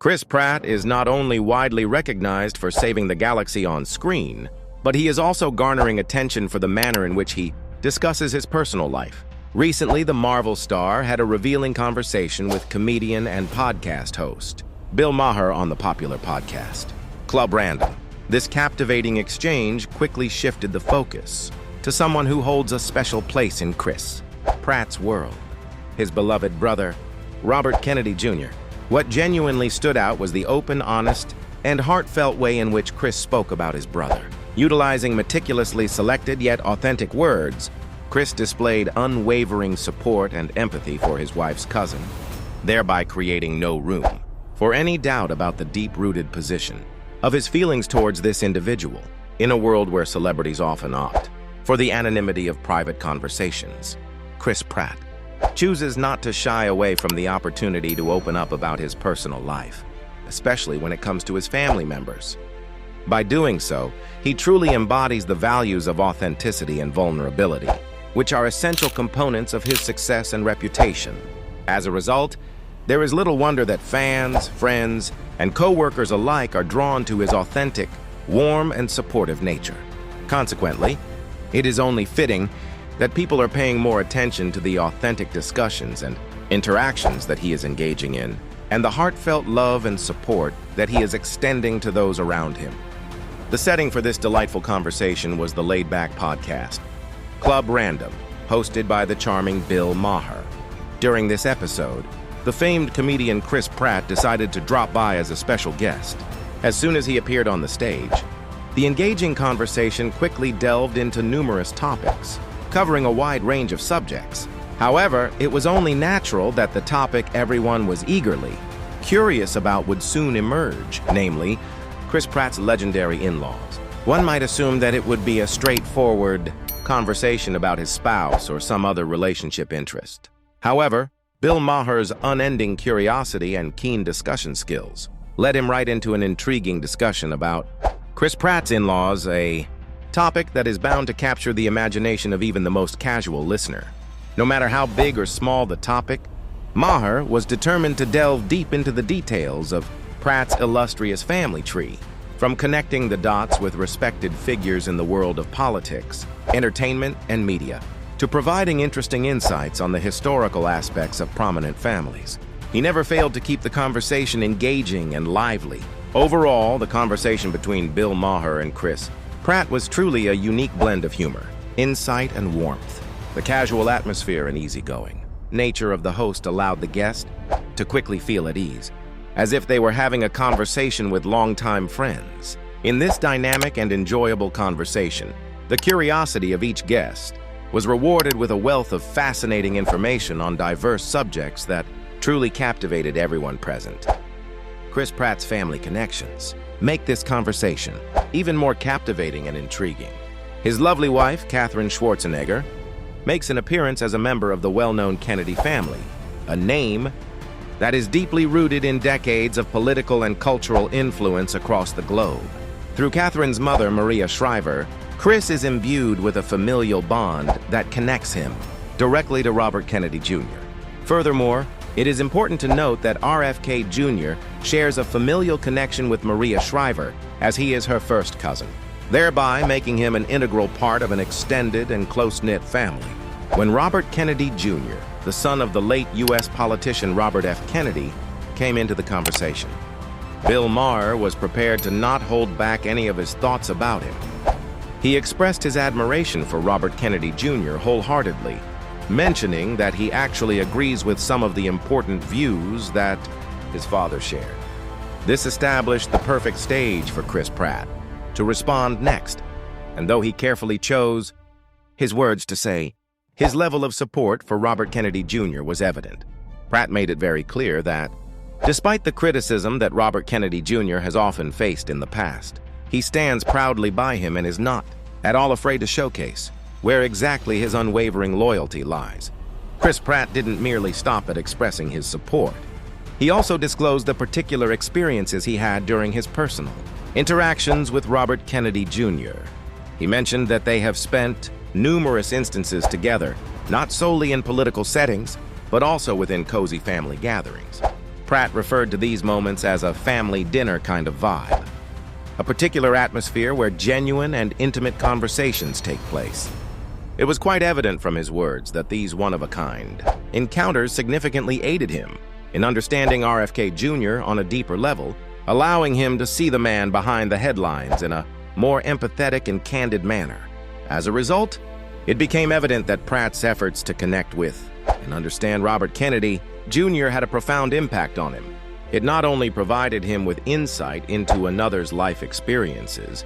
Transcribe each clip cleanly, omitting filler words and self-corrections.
Chris Pratt is not only widely recognized for saving the galaxy on screen, but he is also garnering attention for the manner in which he discusses his personal life. Recently, the Marvel star had a revealing conversation with comedian and podcast host Bill Maher on the popular podcast Club Random. This captivating exchange quickly shifted the focus to someone who holds a special place in Chris Pratt's world, his beloved brother, Robert Kennedy Jr. What genuinely stood out was the open, honest, and heartfelt way in which Chris spoke about his brother. Utilizing meticulously selected yet authentic words, Chris displayed unwavering support and empathy for his wife's cousin, thereby creating no room for any doubt about the deep-rooted position of his feelings towards this individual in a world where celebrities often opt for the anonymity of private conversations. Chris Pratt chooses not to shy away from the opportunity to open up about his personal life, especially when it comes to his family members. By doing so, he truly embodies the values of authenticity and vulnerability, which are essential components of his success and reputation. As a result, there is little wonder that fans, friends, and co-workers alike are drawn to his authentic, warm, and supportive nature. Consequently, it is only fitting that people are paying more attention to the authentic discussions and interactions that he is engaging in, and the heartfelt love and support that he is extending to those around him. The setting for this delightful conversation was the laid-back podcast, Club Random, hosted by the charming Bill Maher. During this episode, the famed comedian Chris Pratt decided to drop by as a special guest. As soon as he appeared on the stage, the engaging conversation quickly delved into numerous topics, covering a wide range of subjects. However, it was only natural that the topic everyone was eagerly curious about would soon emerge, namely, Chris Pratt's legendary in-laws. One might assume that it would be a straightforward conversation about his spouse or some other relationship interest. However, Bill Maher's unending curiosity and keen discussion skills led him right into an intriguing discussion about Chris Pratt's in-laws, a topic that is bound to capture the imagination of even the most casual listener. No matter how big or small the topic, Maher was determined to delve deep into the details of Pratt's illustrious family tree, from connecting the dots with respected figures in the world of politics, entertainment, and media, to providing interesting insights on the historical aspects of prominent families. He never failed to keep the conversation engaging and lively. Overall, the conversation between Bill Maher and Chris Pratt was truly a unique blend of humor, insight, and warmth. The casual atmosphere and easygoing nature of the host allowed the guest to quickly feel at ease, as if they were having a conversation with longtime friends. In this dynamic and enjoyable conversation, the curiosity of each guest was rewarded with a wealth of fascinating information on diverse subjects that truly captivated everyone present. Chris Pratt's family connections make this conversation even more captivating and intriguing. His lovely wife, Katherine Schwarzenegger, makes an appearance as a member of the well-known Kennedy family, a name that is deeply rooted in decades of political and cultural influence across the globe. Through Katherine's mother, Maria Shriver, Chris is imbued with a familial bond that connects him directly to Robert Kennedy Jr. Furthermore, it is important to note that RFK Jr. shares a familial connection with Maria Shriver, as he is her first cousin, thereby making him an integral part of an extended and close-knit family. When Robert Kennedy Jr., the son of the late U.S. politician Robert F. Kennedy, came into the conversation, Bill Maher was prepared to not hold back any of his thoughts about him. He expressed his admiration for Robert Kennedy Jr. wholeheartedly, mentioning that he actually agrees with some of the important views that his father shared. This established the perfect stage for Chris Pratt to respond next, and though he carefully chose his words to say, his level of support for Robert Kennedy Jr. was evident. Pratt made it very clear that, despite the criticism that Robert Kennedy Jr. has often faced in the past, he stands proudly by him and is not at all afraid to showcase where exactly his unwavering loyalty lies. Chris Pratt didn't merely stop at expressing his support. He also disclosed the particular experiences he had during his personal interactions with Robert Kennedy Jr. He mentioned that they have spent numerous instances together, not solely in political settings, but also within cozy family gatherings. Pratt referred to these moments as a family dinner kind of vibe, a particular atmosphere where genuine and intimate conversations take place. It was quite evident from his words that these one-of-a-kind encounters significantly aided him in understanding RFK Jr. on a deeper level, allowing him to see the man behind the headlines in a more empathetic and candid manner. As a result, it became evident that Pratt's efforts to connect with and understand Robert Kennedy Jr. had a profound impact on him. It not only provided him with insight into another's life experiences,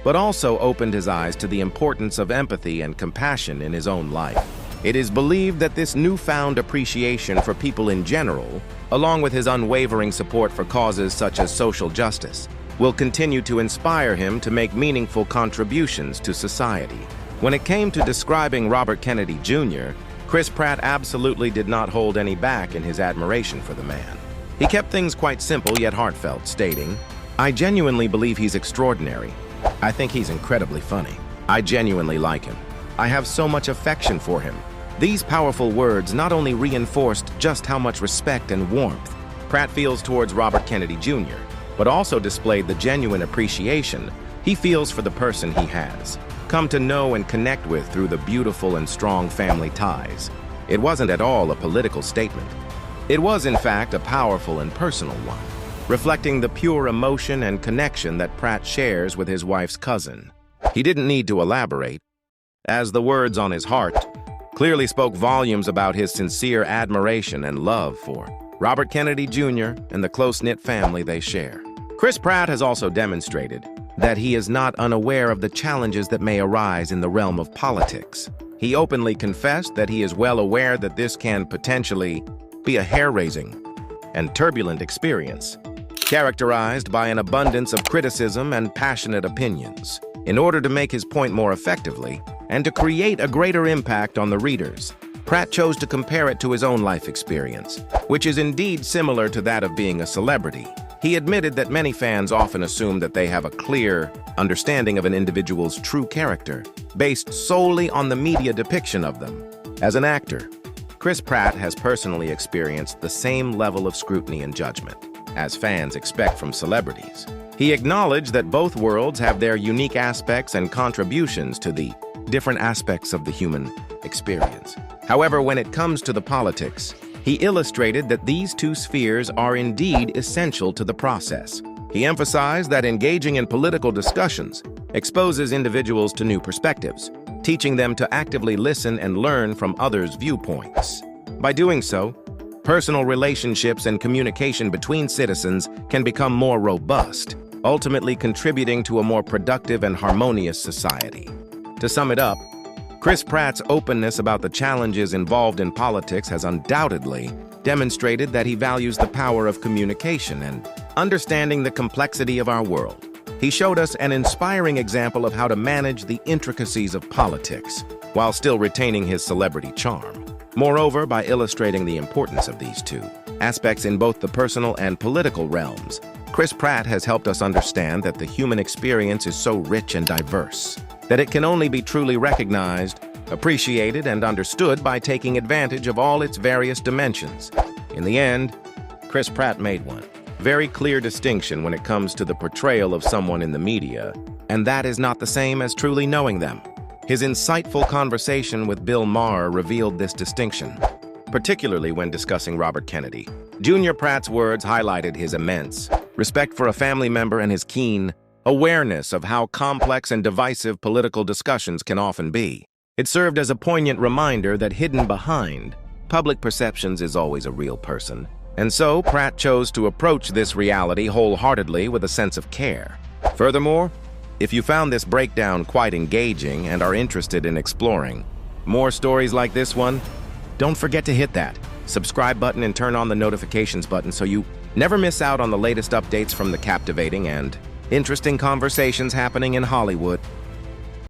but also opened his eyes to the importance of empathy and compassion in his own life. It is believed that this newfound appreciation for people in general, along with his unwavering support for causes such as social justice, will continue to inspire him to make meaningful contributions to society. When it came to describing Robert Kennedy Jr., Chris Pratt absolutely did not hold any back in his admiration for the man. He kept things quite simple yet heartfelt, stating, "I genuinely believe he's extraordinary. I think he's incredibly funny. I genuinely like him. I have so much affection for him." These powerful words not only reinforced just how much respect and warmth Pratt feels towards Robert Kennedy Jr., but also displayed the genuine appreciation he feels for the person he has come to know and connect with through the beautiful and strong family ties. It wasn't at all a political statement. It was, in fact, a powerful and personal one, reflecting the pure emotion and connection that Pratt shares with his wife's cousin. He didn't need to elaborate, as the words on his heart clearly spoke volumes about his sincere admiration and love for Robert Kennedy Jr. and the close-knit family they share. Chris Pratt has also demonstrated that he is not unaware of the challenges that may arise in the realm of politics. He openly confessed that he is well aware that this can potentially be a hair-raising and turbulent experience, characterized by an abundance of criticism and passionate opinions. In order to make his point more effectively and to create a greater impact on the readers, Pratt chose to compare it to his own life experience, which is indeed similar to that of being a celebrity. He admitted that many fans often assume that they have a clear understanding of an individual's true character, based solely on the media depiction of them. As an actor, Chris Pratt has personally experienced the same level of scrutiny and judgment as fans expect from celebrities. He acknowledged that both worlds have their unique aspects and contributions to the different aspects of the human experience. However, when it comes to the politics, he illustrated that these two spheres are indeed essential to the process. He emphasized that engaging in political discussions exposes individuals to new perspectives, teaching them to actively listen and learn from others' viewpoints. By doing so, personal relationships and communication between citizens can become more robust, ultimately contributing to a more productive and harmonious society. To sum it up, Chris Pratt's openness about the challenges involved in politics has undoubtedly demonstrated that he values the power of communication and understanding the complexity of our world. He showed us an inspiring example of how to manage the intricacies of politics while still retaining his celebrity charm. Moreover, by illustrating the importance of these two aspects in both the personal and political realms, Chris Pratt has helped us understand that the human experience is so rich and diverse that it can only be truly recognized, appreciated, and understood by taking advantage of all its various dimensions. In the end, Chris Pratt made one very clear distinction when it comes to the portrayal of someone in the media, and that is not the same as truly knowing them. His insightful conversation with Bill Maher revealed this distinction, particularly when discussing Robert Kennedy Jr. Pratt's words highlighted his immense respect for a family member and his keen awareness of how complex and divisive political discussions can often be. It served as a poignant reminder that hidden behind public perceptions is always a real person. And so, Pratt chose to approach this reality wholeheartedly with a sense of care. Furthermore, if you found this breakdown quite engaging and are interested in exploring more stories like this one, don't forget to hit that subscribe button and turn on the notifications button so you never miss out on the latest updates from the captivating and interesting conversations happening in Hollywood.